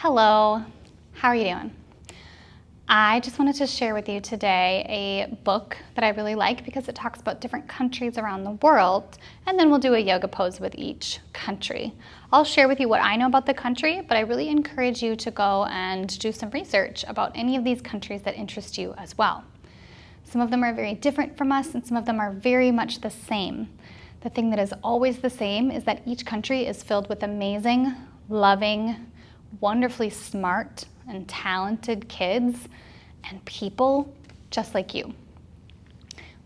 Hello, how are you doing? I just wanted to share with you today a book that I really like because it talks about different countries around the world, and then we'll do a yoga pose with each country. I'll share with you what I know about the country, but I really encourage you to go and do some research about any of these countries that interest you as well. Some of them are very different from us, and some of them are very much the same. The thing that is always the same is that each country is filled with amazing, loving, wonderfully smart and talented kids and people just like you.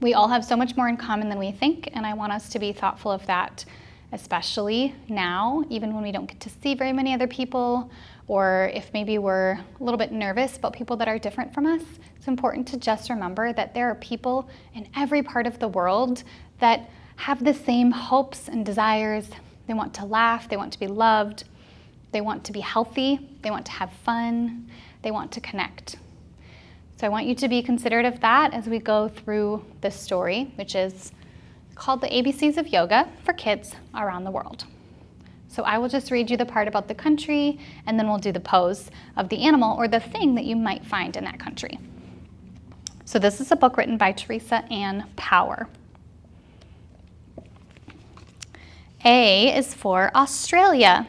We all have so much more in common than we think, and I want us to be thoughtful of that, especially now, even when we don't get to see very many other people, or if maybe we're a little bit nervous about people that are different from us. It's important to just remember that there are people in every part of the world that have the same hopes and desires. They want to laugh, they want to be loved, they want to be healthy, they want to have fun, they want to connect. So I want you to be considerate of that as we go through this story, which is called the ABCs of Yoga for Kids Around the World. So I will just read you the part about the country, and then we'll do the pose of the animal or the thing that you might find in that country. So this is a book written by Teresa Ann Power. A is for Australia.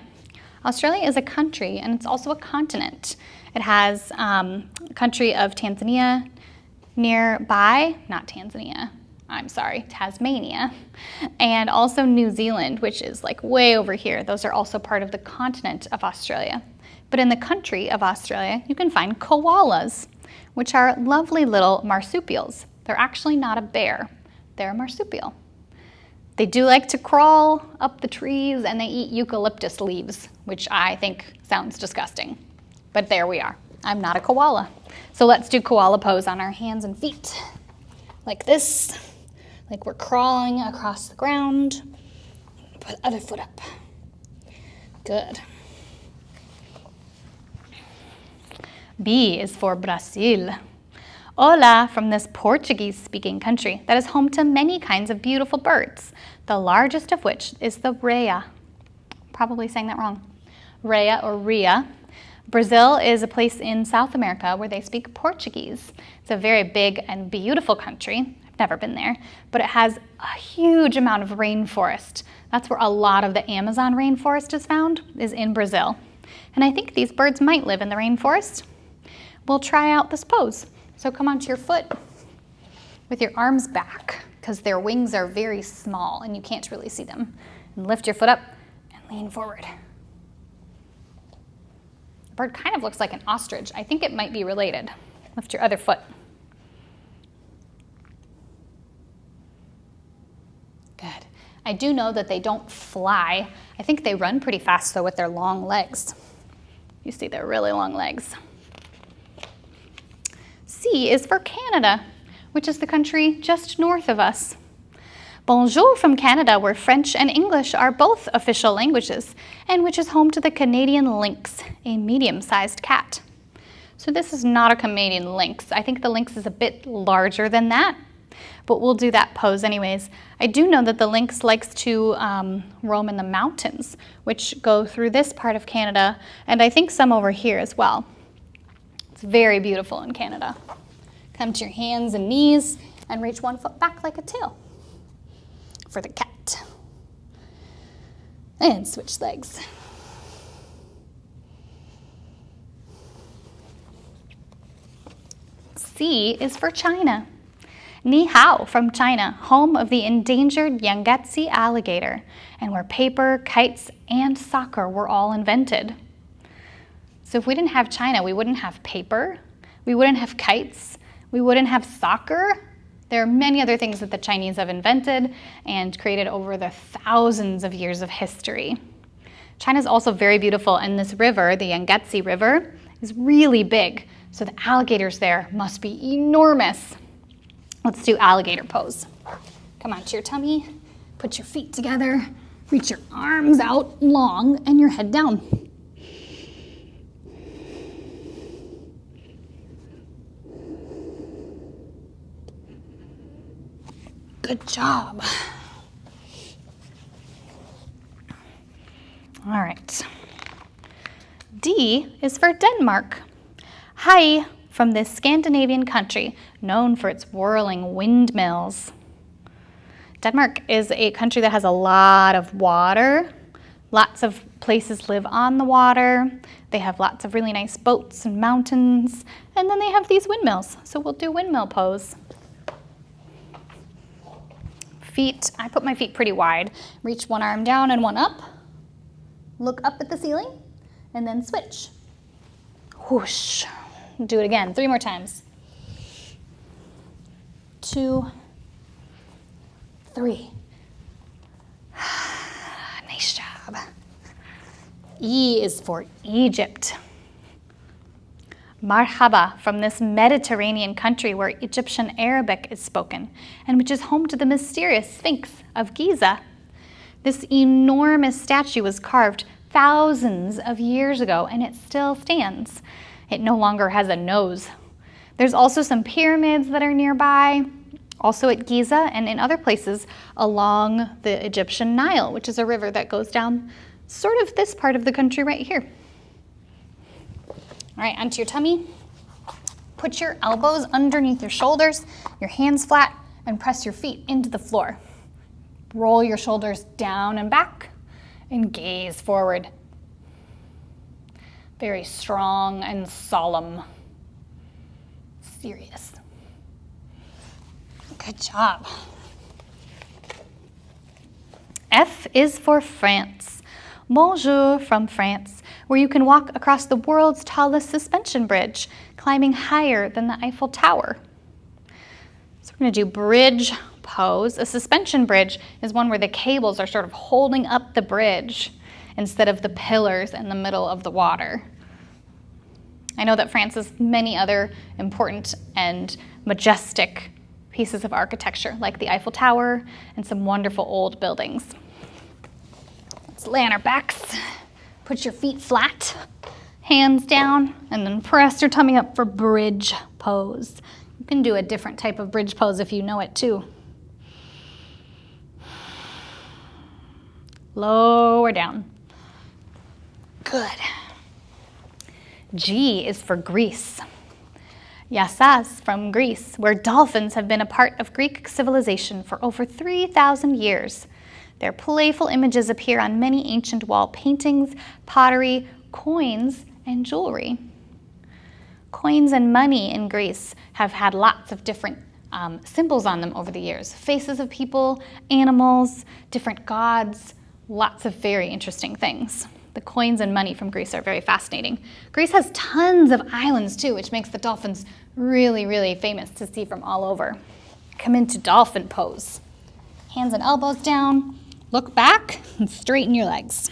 Australia is a country, and it's also a continent. It has a country of Tanzania nearby, not Tanzania, I'm sorry, Tasmania, and also New Zealand, which is like way over here. Those are also part of the continent of Australia. But in the country of Australia, you can find koalas, which are lovely little marsupials. They're actually not a bear, they're a marsupial. They do like to crawl up the trees, and they eat eucalyptus leaves, which I think sounds disgusting. But there we are. I'm not a koala. So let's do koala pose on our hands and feet. Like this, like we're crawling across the ground. Put other foot up. Good. B is for Brazil. Hola from this Portuguese-speaking country that is home to many kinds of beautiful birds, the largest of which is the rhea. Probably saying that wrong. Rhea or rhea. Brazil is a place in South America where they speak Portuguese. It's a very big and beautiful country. I've never been there, but it has a huge amount of rainforest. That's where a lot of the Amazon rainforest is found, is in Brazil. And I think these birds might live in the rainforest. We'll try out this pose. So come onto your foot with your arms back because their wings are very small and you can't really see them. And lift your foot up and lean forward. The bird kind of looks like an ostrich. I think it might be related. Lift your other foot. Good. I do know that they don't fly. I think they run pretty fast though with their long legs. You see their really long legs. C is for Canada, which is the country just north of us. Bonjour from Canada, where French and English are both official languages, and which is home to the Canadian lynx, a medium-sized cat. So this is not a Canadian lynx. I think the lynx is a bit larger than that, but we'll do that pose anyways. I do know that the lynx likes to roam in the mountains, which go through this part of Canada, and I think some over here as well. It's very beautiful in Canada. Come to your hands and knees and reach one foot back like a tail for the cat. And switch legs. C is for China. Ni hao from China, home of the endangered Yangtze alligator, and where paper, kites, and soccer were all invented. So if we didn't have China, we wouldn't have paper, we wouldn't have kites, we wouldn't have soccer. There are many other things that the Chinese have invented and created over the thousands of years of history. China's also very beautiful, and this river, the Yangtze River, is really big. So the alligators there must be enormous. Let's do alligator pose. Come onto your tummy, put your feet together, reach your arms out long, and your head down. Good job. All right. D is for Denmark. Hei, from this Scandinavian country known for its whirling windmills. Denmark is a country that has a lot of water. Lots of places live on the water. They have lots of really nice boats and mountains. And then they have these windmills. So we'll do windmill pose. Feet, I put my feet pretty wide. Reach one arm down and one up. Look up at the ceiling and then switch. Whoosh. Do it again, 3 more times. 2, 3. Nice job. E is for Egypt. Marhaba, from this Mediterranean country where Egyptian Arabic is spoken, and which is home to the mysterious Sphinx of Giza. This enormous statue was carved thousands of years ago, and it still stands. It no longer has a nose. There's also some pyramids that are nearby, also at Giza and in other places along the Egyptian Nile, which is a river that goes down sort of this part of the country right here. All right, onto your tummy. Put your elbows underneath your shoulders, your hands flat, and press your feet into the floor. Roll your shoulders down and back and gaze forward. Very strong and solemn. Serious. Good job. F is for France. Bonjour from France, where you can walk across the world's tallest suspension bridge, climbing higher than the Eiffel Tower. So we're going to do bridge pose. A suspension bridge is one where the cables are sort of holding up the bridge instead of the pillars in the middle of the water. I know that France has many other important and majestic pieces of architecture, like the Eiffel Tower and some wonderful old buildings. Let's lay on our backs. Put your feet flat, hands down, and then press your tummy up for bridge pose. You can do a different type of bridge pose if you know it too. Lower down. Good. G is for Greece. Yassas from Greece, where dolphins have been a part of Greek civilization for over 3,000 years. Their playful images appear on many ancient wall paintings, pottery, coins, and jewelry. Coins and money in Greece have had lots of different symbols on them over the years. Faces of people, animals, different gods, lots of very interesting things. The coins and money from Greece are very fascinating. Greece has tons of islands too, which makes the dolphins really, really famous to see from all over. Come into dolphin pose. Hands and elbows down, look back and straighten your legs.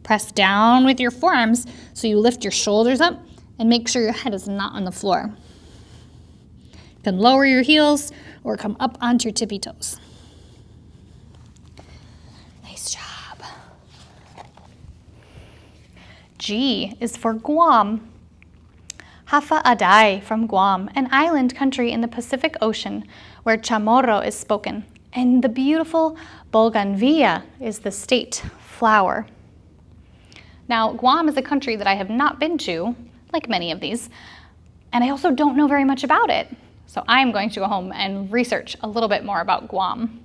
Press down with your forearms so you lift your shoulders up and make sure your head is not on the floor. You can lower your heels or come up onto your tippy toes. Nice job. G is for Guam. Hafa Adai from Guam, an island country in the Pacific Ocean where Chamorro is spoken, and the beautiful Bougainvillea is the state flower. Now, Guam is a country that I have not been to, like many of these, and I also don't know very much about it. So I'm going to go home and research a little bit more about Guam.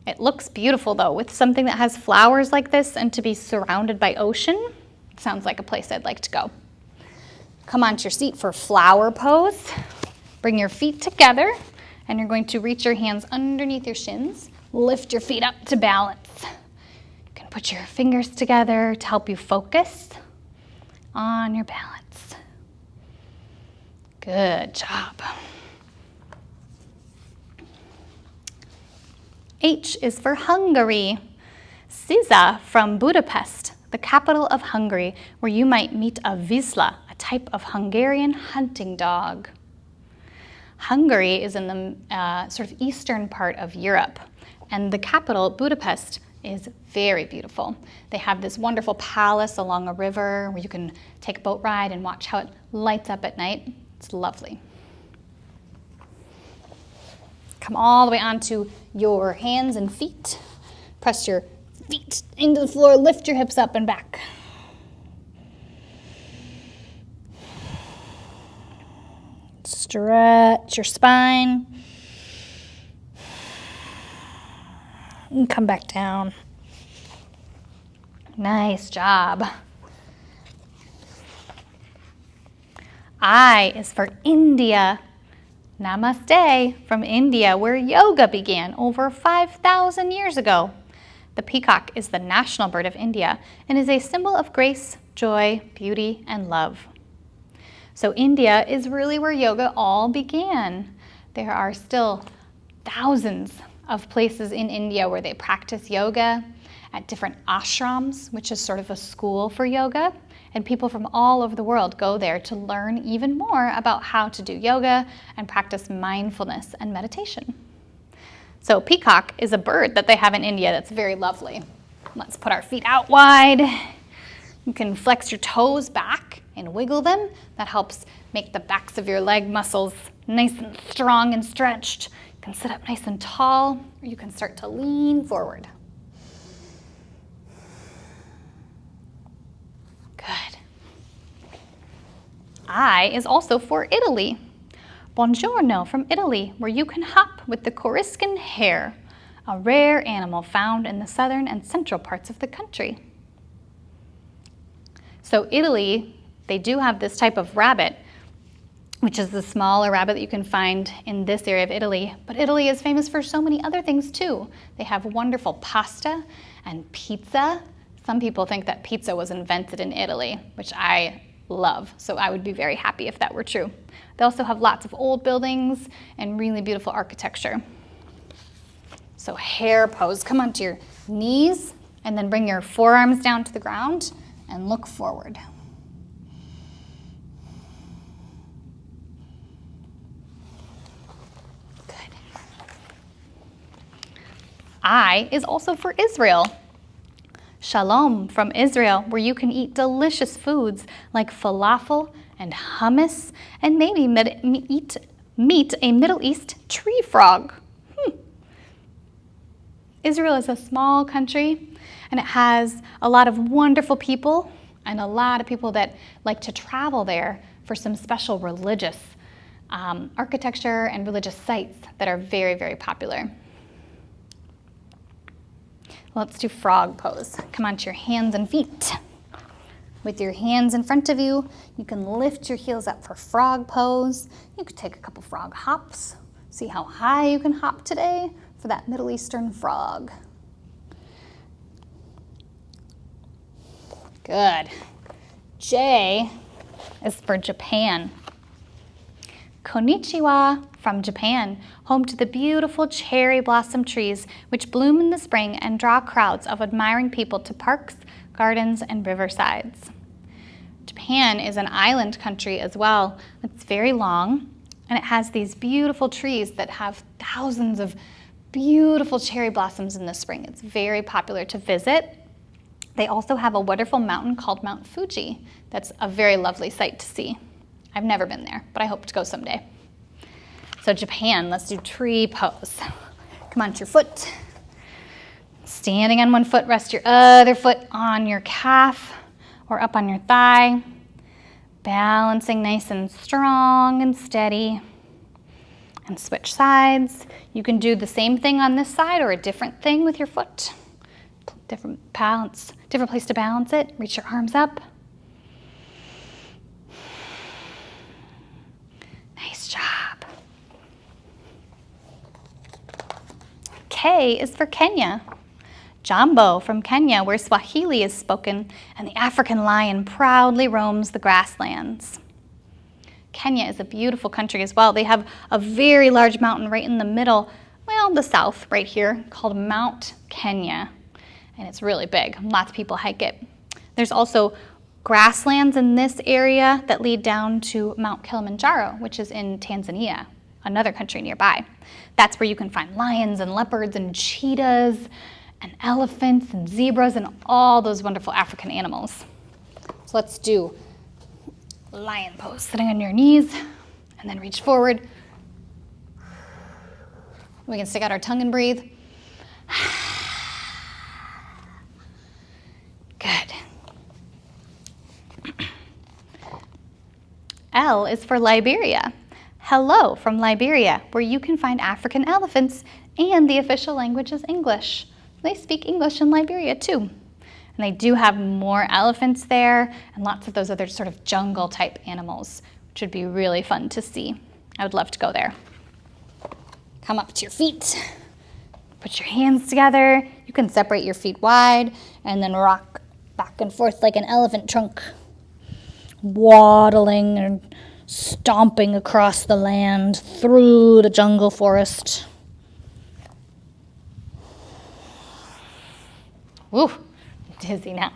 It looks beautiful though, with something that has flowers like this and to be surrounded by ocean. Sounds like a place I'd like to go. Come onto your seat for flower pose. Bring your feet together and you're going to reach your hands underneath your shins. Lift your feet up to balance. You can put your fingers together to help you focus on your balance. Good job. H is for Hungary. Siza from Budapest, the capital of Hungary, where you might meet a Vizsla, a type of Hungarian hunting dog. Hungary is in the sort of eastern part of Europe, and the capital, Budapest, is very beautiful. They have this wonderful palace along a river where you can take a boat ride and watch how it lights up at night. It's lovely. Come all the way onto your hands and feet. Press your feet into the floor, lift your hips up and back. Stretch your spine. And come back down. Nice job. I is for India. Namaste from India, where yoga began over 5,000 years ago. The peacock is the national bird of India and is a symbol of grace, joy, beauty, and love. So India is really where yoga all began. There are still thousands of places in India where they practice yoga at different ashrams, which is sort of a school for yoga. And people from all over the world go there to learn even more about how to do yoga and practice mindfulness and meditation. So peacock is a bird that they have in India that's very lovely. Let's put our feet out wide. You can flex your toes back and wiggle them. That helps make the backs of your leg muscles nice and strong and stretched. You can sit up nice and tall, or you can start to lean forward. Good. I is also for Italy. Buongiorno from Italy, where you can hop with the Coriscan hare, a rare animal found in the southern and central parts of the country. So Italy, they do have this type of rabbit, which is the smaller rabbit that you can find in this area of Italy. But Italy is famous for so many other things too. They have wonderful pasta and pizza. Some people think that pizza was invented in Italy, which I love, so I would be very happy if that were true. They also have lots of old buildings and really beautiful architecture. So hare pose, come onto your knees and then bring your forearms down to the ground and look forward. Good. I is also for Israel. Shalom from Israel, where you can eat delicious foods like falafel and hummus, and maybe meet a Middle East tree frog. Israel is a small country, and it has a lot of wonderful people and a lot of people that like to travel there for some special religious architecture and religious sites that are very, very popular. Let's do frog pose. Come onto your hands and feet. With your hands in front of you, you can lift your heels up for frog pose. You could take a couple frog hops. See how high you can hop today for that Middle Eastern frog. Good. J is for Japan. Konnichiwa from Japan, home to the beautiful cherry blossom trees which bloom in the spring and draw crowds of admiring people to parks, gardens, and riversides. Japan is an island country as well. It's very long, and it has these beautiful trees that have thousands of beautiful cherry blossoms in the spring. It's very popular to visit. They also have a wonderful mountain called Mount Fuji. That's a very lovely sight to see. I've never been there, but I hope to go someday. So Japan, let's do tree pose. Come onto your foot. Standing on one foot, rest your other foot on your calf or up on your thigh. Balancing nice and strong and steady. And switch sides. You can do the same thing on this side or a different thing with your foot. Different place to balance it. Reach your arms up. Nice job. K is for Kenya. Jambo from Kenya, where Swahili is spoken, and the African lion proudly roams the grasslands. Kenya is a beautiful country as well. They have a very large mountain right in the middle, well, the south right here, called Mount Kenya. And it's really big. Lots of people hike it. There's also grasslands in this area that lead down to Mount Kilimanjaro, which is in Tanzania, another country nearby. That's where you can find lions and leopards and cheetahs and elephants and zebras and all those wonderful African animals. So let's do lion pose, sitting on your knees and then reach forward. We can stick out our tongue and breathe. Good. L is for Liberia. Hello from Liberia, where you can find African elephants and the official language is English. They speak English in Liberia too. And they do have more elephants there and lots of those other sort of jungle type animals, which would be really fun to see. I would love to go there. Come up to your feet. Put your hands together. You can separate your feet wide and then rock back and forth like an elephant trunk, waddling and stomping across the land through the jungle forest. Woo, I'm dizzy now.